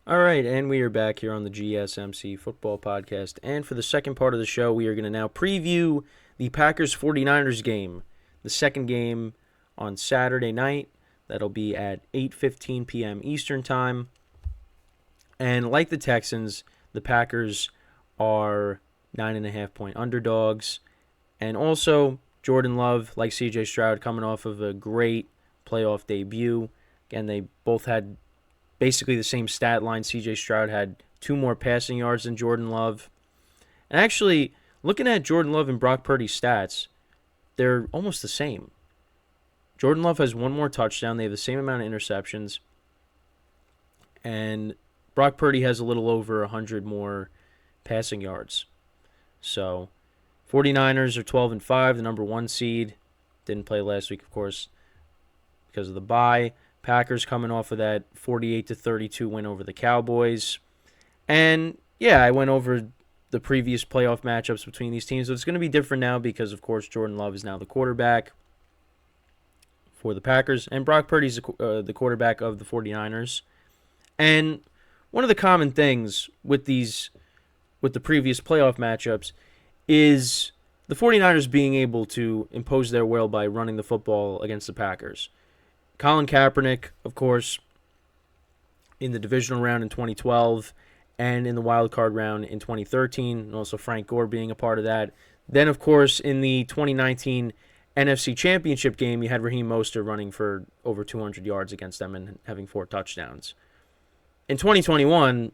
All right, and we are back here on the GSMC football podcast. And for the second part of the show, we are going to now preview the Packers-49ers game, the second game on Saturday night. That'll be at 8:15 p.m. Eastern Time. And like the Texans, the Packers are 9.5-point underdogs. And also, Jordan Love, like C.J. Stroud, coming off of a great playoff debut. Again, they both had basically the same stat line. C.J. Stroud had 2 more passing yards than Jordan Love. And actually, looking at Jordan Love and Brock Purdy's stats, they're almost the same. Jordan Love has 1 more touchdown. They have the same amount of interceptions. And Brock Purdy has a little over 100 more passing yards. So, 49ers are 12-5, the number 1 seed. Didn't play last week, of course, because of the bye. Packers coming off of that 48-32 win over the Cowboys. And, yeah, I went over the previous playoff matchups between these teams. So it's going to be different now because, of course, Jordan Love is now the quarterback for the Packers. And Brock Purdy's the quarterback of the 49ers. And one of the common things with the previous playoff matchups is the 49ers being able to impose their will by running the football against the Packers. Colin Kaepernick, of course, in the Divisional Round in 2012 and in the Wild Card Round in 2013, and also Frank Gore being a part of that. Then, of course, in the 2019 NFC Championship game, you had Raheem Mostert running for over 200 yards against them and having 4 touchdowns. In 2021,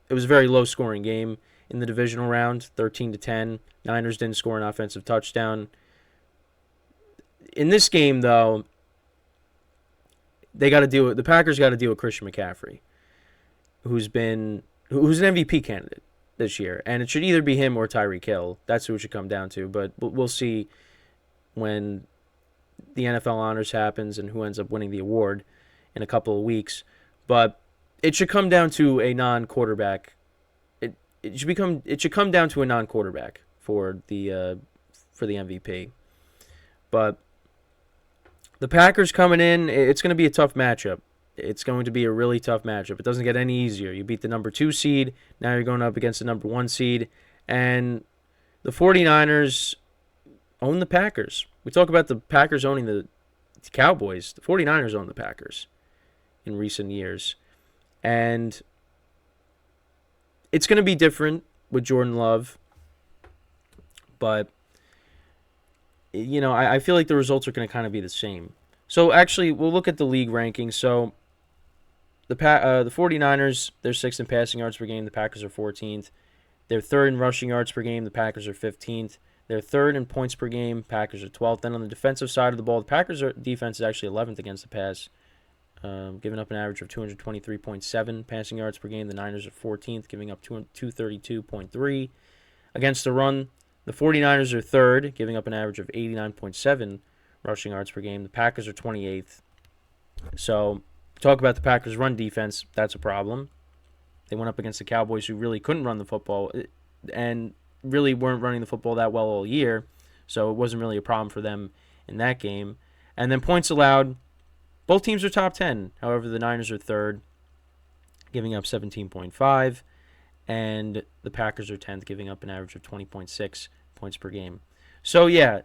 it was a very low-scoring game in the Divisional Round, 13-10. Niners didn't score an offensive touchdown. In this game, though, the Packers got to deal with Christian McCaffrey, who's an MVP candidate this year, and it should either be him or Tyreek Hill. That's who it should come down to, but we'll see when the NFL honors happens and who ends up winning the award in a couple of weeks. But it should come down to a non-quarterback. It should come down to a non-quarterback for the MVP. But the Packers coming in, it's going to be a tough matchup. It's going to be a really tough matchup. It doesn't get any easier. You beat the number 2 seed. Now you're going up against the number 1 seed. And the 49ers own the Packers. We talk about the Packers owning the Cowboys. The 49ers own the Packers in recent years. And it's going to be different with Jordan Love. But I feel like the results are going to kind of be the same. So, actually, we'll look at the league rankings. So, the 49ers, they're 6th in passing yards per game. The Packers are 14th. They're 3rd in rushing yards per game. The Packers are 15th. They're 3rd in points per game. Packers are 12th. Then on the defensive side of the ball, the Packers' defense is actually 11th against the pass, giving up an average of 223.7 passing yards per game. The Niners are 14th, giving up 232.3. Against the run, the 49ers are 3rd, giving up an average of 89.7 rushing yards per game. The Packers are 28th. So, talk about the Packers' run defense, that's a problem. They went up against the Cowboys, who really couldn't run the football and really weren't running the football that well all year. So, it wasn't really a problem for them in that game. And then points allowed, both teams are top 10. However, the Niners are 3rd, giving up 17.5. And the Packers are 10th, giving up an average of 20.6 points per game. So, yeah,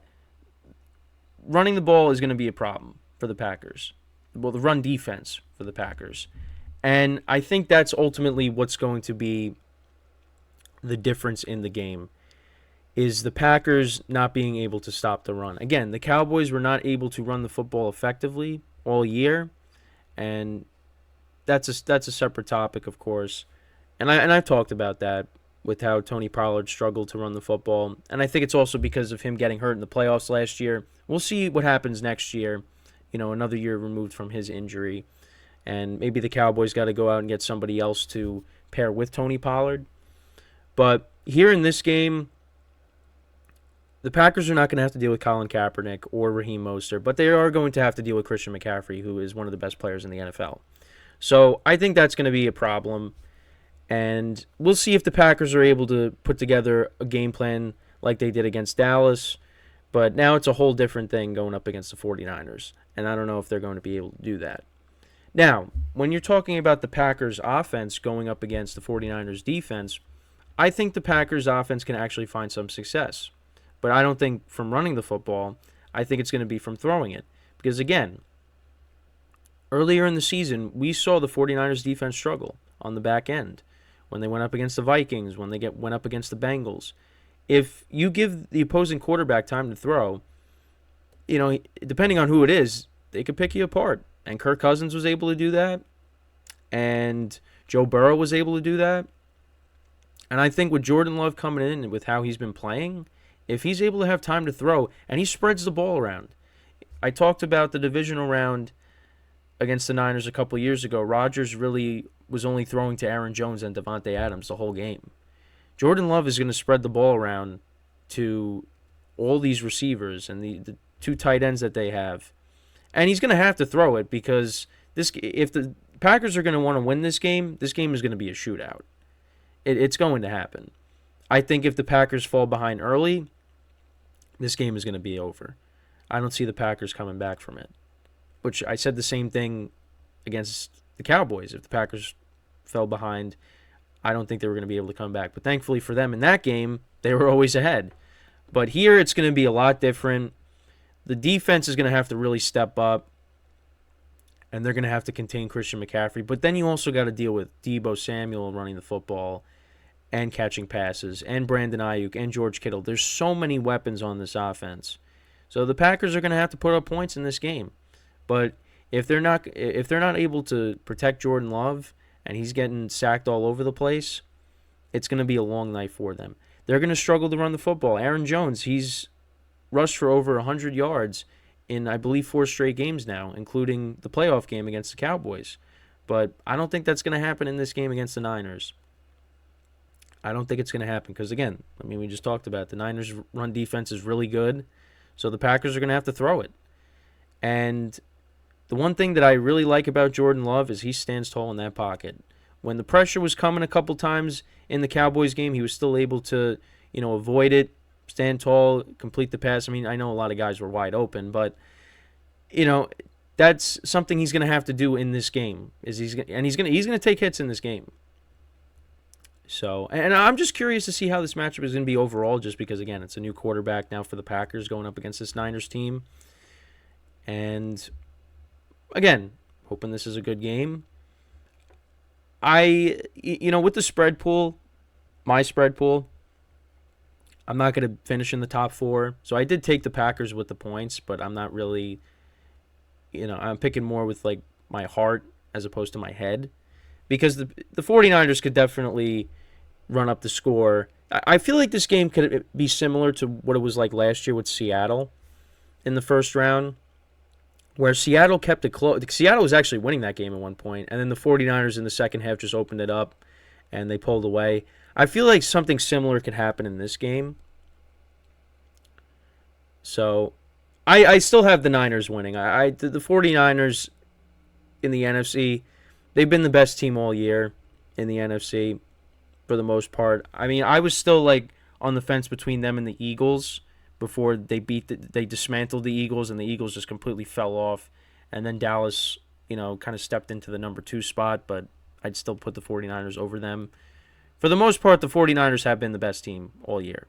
running the ball is going to be a problem for the Packers. Well, the run defense for the Packers. And I think that's ultimately what's going to be the difference in the game, is the Packers not being able to stop the run. Again, the Cowboys were not able to run the football effectively all year, and that's a separate topic, of course. And I've talked about that with how Tony Pollard struggled to run the football. And I think it's also because of him getting hurt in the playoffs last year. We'll see what happens next year, another year removed from his injury. And maybe the Cowboys got to go out and get somebody else to pair with Tony Pollard. But here in this game, the Packers are not going to have to deal with Colin Kaepernick or Raheem Mostert, but they are going to have to deal with Christian McCaffrey, who is one of the best players in the NFL. So I think that's going to be a problem. And we'll see if the Packers are able to put together a game plan like they did against Dallas. But now it's a whole different thing going up against the 49ers. And I don't know if they're going to be able to do that. Now, when you're talking about the Packers offense going up against the 49ers defense, I think the Packers offense can actually find some success. But I don't think from running the football. I think it's going to be from throwing it. Because again, earlier in the season, we saw the 49ers defense struggle on the back end when they went up against the Vikings, when they went up against the Bengals. If you give the opposing quarterback time to throw, depending on who it is, they could pick you apart. And Kirk Cousins was able to do that. And Joe Burrow was able to do that. And I think with Jordan Love coming in and with how he's been playing, if he's able to have time to throw, and he spreads the ball around. I talked about the divisional round against the Niners a couple of years ago. Rodgers really was only throwing to Aaron Jones and Devontae Adams the whole game. Jordan Love is going to spread the ball around to all these receivers and the two tight ends that they have. And he's going to have to throw it because if the Packers are going to want to win this game is going to be a shootout. It's going to happen. I think if the Packers fall behind early, this game is going to be over. I don't see the Packers coming back from it. Which I said the same thing against the Cowboys. If the Packers fell behind, I don't think they were going to be able to come back. But thankfully for them in that game, they were always ahead. But here it's going to be a lot different. The defense is going to have to really step up, and they're going to have to contain Christian McCaffrey. But then you also got to deal with Deebo Samuel running the football and catching passes, and Brandon Ayuk and George Kittle. There's so many weapons on this offense. So the Packers are going to have to put up points in this game. But if they're not able to protect Jordan Love and he's getting sacked all over the place, it's going to be a long night for them. They're going to struggle to run the football. Aaron Jones, he's rushed for over 100 yards in, I believe, 4 straight games now, including the playoff game against the Cowboys. But I don't think that's going to happen in this game against the Niners. I don't think it's going to happen because, again, we just talked about it. The Niners' run defense is really good, so the Packers are going to have to throw it. And the one thing that I really like about Jordan Love is he stands tall in that pocket. When the pressure was coming a couple times in the Cowboys game, he was still able to, avoid it, stand tall, complete the pass. I know a lot of guys were wide open, but that's something he's going to have to do in this game. He's going to take hits in this game. So, and I'm just curious to see how this matchup is going to be overall, just because again, it's a new quarterback now for the Packers going up against this Niners team. And again, hoping this is a good game. With the spread pool, my spread pool, I'm not going to finish in the top 4. So I did take the Packers with the points, but I'm not really, I'm picking more with like my heart as opposed to my head. Because the 49ers could definitely run up the score. I feel like this game could be similar to what it was like last year with Seattle in the first round, where Seattle kept it close. Seattle was actually winning that game at one point, and then the 49ers in the second half just opened it up, and they pulled away. I feel like something similar could happen in this game. So I still have the Niners winning. The 49ers in the NFC, they've been the best team all year in the NFC for the most part. I was still like on the fence between them and the Eagles before they dismantled the Eagles, and the Eagles just completely fell off. And then Dallas, kind of stepped into the number 2 spot, but I'd still put the 49ers over them. For the most part, the 49ers have been the best team all year.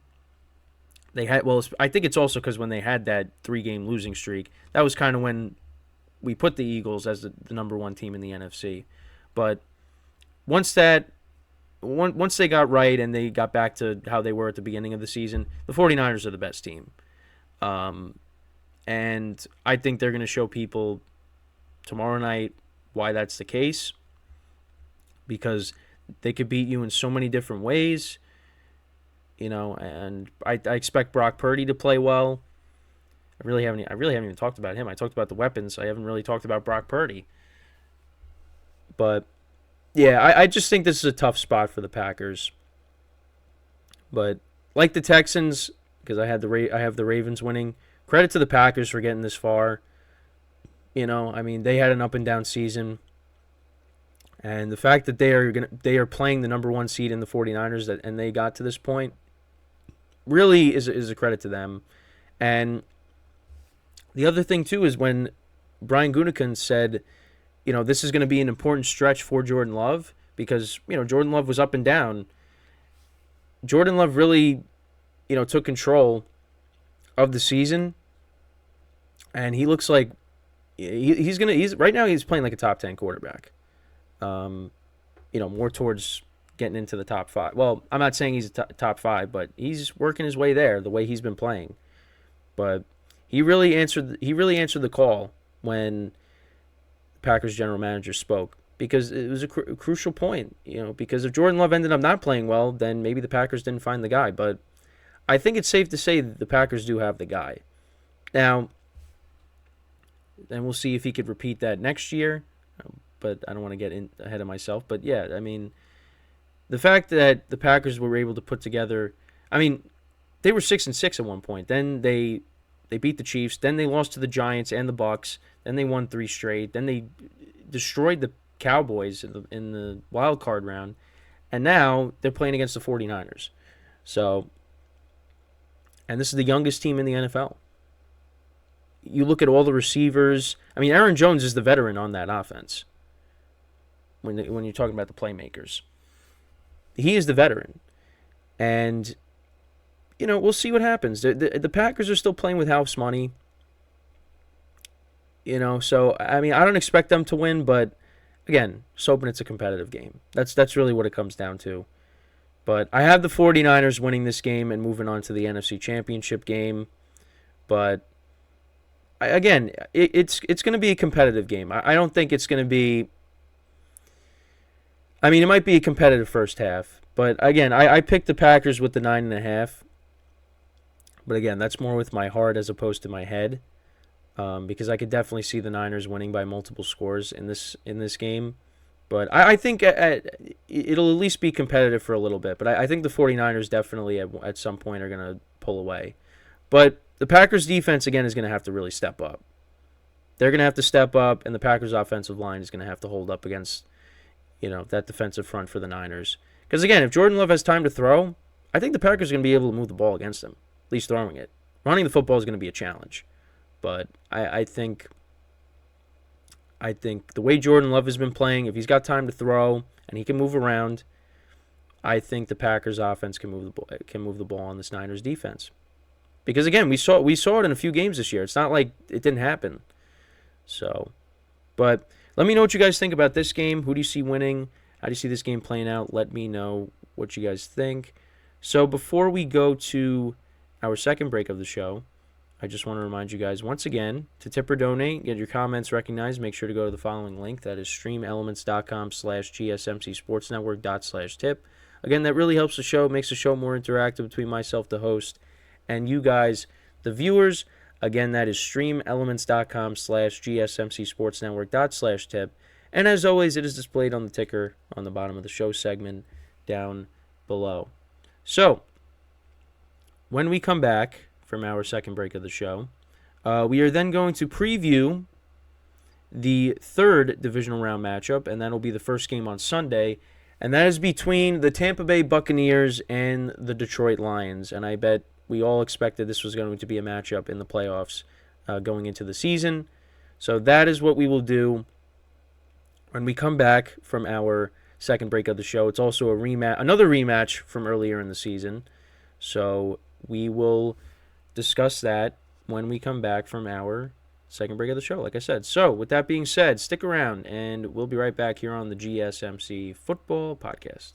I think it's also because when they had that 3-game losing streak, that was kind of when we put the Eagles as the number 1 team in the NFC. But once they got right and they got back to how they were at the beginning of the season, the 49ers are the best team. And I think they're going to show people tomorrow night why that's the case, because they could beat you in so many different ways, and I expect Brock Purdy to play well. I really haven't even talked about him. I talked about the weapons. I haven't really talked about Brock Purdy. But yeah, I just think this is a tough spot for the Packers. But like the Texans, because I have the Ravens winning. Credit to the Packers for getting this far. They had an up and down season. And the fact that they are playing the number 1 seed in the 49ers and they got to this point really is a credit to them. And the other thing too is when Brian Gutekunst said this is going to be an important stretch for Jordan Love because, Jordan Love was up and down. Jordan Love really, took control of the season, and he looks like he's right now he's playing like a top 10 quarterback. More towards getting into the top 5. Well, I'm not saying he's a top 5, but he's working his way there the way he's been playing. But he really answered the call when Packers general manager spoke, because it was a crucial point, because if Jordan Love ended up not playing well, then maybe the Packers didn't find the guy. But I think it's safe to say that the Packers do have the guy. Now, and we'll see if he could repeat that next year, but I don't want to get ahead of myself. But yeah, I mean, the fact that the Packers were able to put together, I mean, they were 6-6 at one point. Then they beat the Chiefs. Then they lost to the Giants and the Bucks. Then they won 3 straight. Then they destroyed the Cowboys in the wild card round. And now they're playing against the 49ers. So, and this is the youngest team in the NFL. You look at all the receivers. I mean, Aaron Jones is the veteran on that offense. When you're talking about the playmakers, he is the veteran. And we'll see what happens. The Packers are still playing with house money. So, I mean, I don't expect them to win, but again, just hoping it's a competitive game. That's really what it comes down to. But I have the 49ers winning this game and moving on to the NFC Championship game. But, again, it's going to be a competitive game. I don't think it's going to be... I mean, it might be a competitive first half. But, again, I picked the Packers with the 9.5. But, again, that's more with my heart as opposed to my head. Because I could definitely see the Niners winning by multiple scores in this game. But I think it'll at least be competitive for a little bit. But I think the 49ers definitely at some point are going to pull away. But the Packers defense, again, is going to have to really step up. They're going to have to step up, and the Packers offensive line is going to have to hold up against, that defensive front for the Niners. Because, again, if Jordan Love has time to throw, I think the Packers are going to be able to move the ball against him, at least throwing it. Running the football is going to be a challenge. But I think the way Jordan Love has been playing, if he's got time to throw and he can move around, I think the Packers offense can move the ball on this Niners defense. Because again, we saw it in a few games this year. It's not like it didn't happen. So, but let me know what you guys think about this game. Who do you see winning? How do you see this game playing out? Let me know what you guys think. So before we go to our second break of the show, I just want to remind you guys once again to tip or donate, get your comments recognized. Make sure to go to the following link. That is streamelements.com/gsmcsportsnetwork./tip. Again, that really helps the show, makes the show more interactive between myself, the host, and you guys, the viewers. Again, that is streamelements.com/gsmcsportsnetwork./tip. And as always, it is displayed on the ticker on the bottom of the show segment down below. So, when we come back from our second break of the show, we are then going to preview the third divisional round matchup, and that'll be the first game on Sunday, and that is between the Tampa Bay Buccaneers and the Detroit Lions. And I bet we all expected this was going to be a matchup in the playoffs going into the season. So that is what we will do when we come back from our second break of the show. It's also another rematch from earlier in the season. So we will discuss that when we come back from our second break of the show, like I said. So, with that being said, stick around, and we'll be right back here on the GSMC Football Podcast.